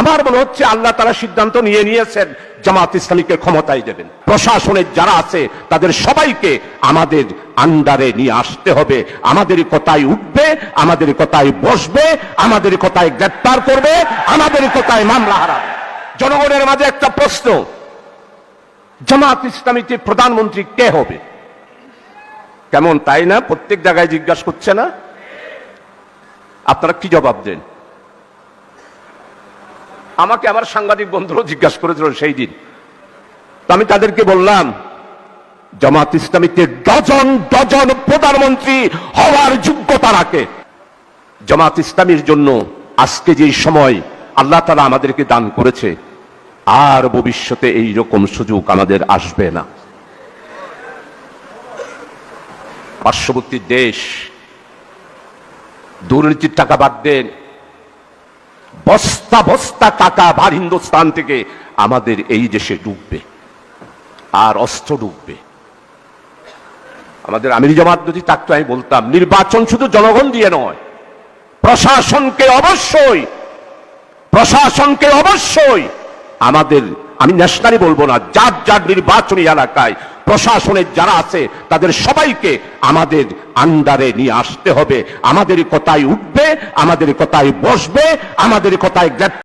আমার মনে হচ্ছে আল্লাহ তাআলা সিদ্ধান্ত নিয়েছেন জামাত ইসলামীকে ক্ষমতায় দেবেন। প্রশাসনের যারা আছে তাদের সবাইকে আমাদের আন্ডারে নিয়ে আসতে হবে। আমাদের কথায় উঠবে, আমাদের কথায় বসবে, আমাদের কথায় গ্রেফতার করবে, আমাদের কথায় মামলা হারাবে। জনগণের মাঝে একটা প্রশ্ন, জামাত ইসলামীতে প্রধানমন্ত্রী কে হবে? কেমন তাই না? প্রত্যেক জায়গায় জিজ্ঞাসা করছে না? আপনারা কি জবাব দেন? আমাকে আমার সাংবাদিক বন্ধুরা জিজ্ঞাসা করেছিল সেই দিন। তো আমি তাদেরকে বললাম, জামাত ইসলামীতে ডজন ডজন প্রধানমন্ত্রী হওয়ার যোগ্যতা রাখে। জামাত ইসলামীর জন্য আজকে যে সময় আল্লাহ তাআলা আমাদেরকে দান করেছে, আর ভবিষ্যতে এই রকম সুযোগ আমাদের আসবে না। পার্শ্ববর্তী দেশ দুর্নীতির টাকা বাদ দেন, বস্তা বস্তা টাকা ভার হিন্দুস্তান থেকে আমাদের এই দেশে ঢুকবে, আর অস্ত্র ঢুকবে। আমাদের আমির জামাত যদি থাকতো, আমি বলতাম নির্বাচন শুধু জনগণ দিয়ে নয়, প্রশাসনকে অবশ্যই আমাদের, আমি ন্যাশনালি বলবো না, যার যার নির্বাচনী এলাকায় প্রশাসনের যারা আছে তাদের সবাইকে আমাদের আন্ডারে নিয়ে আসতে হবে। আমাদের কথায় উঠবে, আমাদের কথায় বসবে, আমাদের কথায়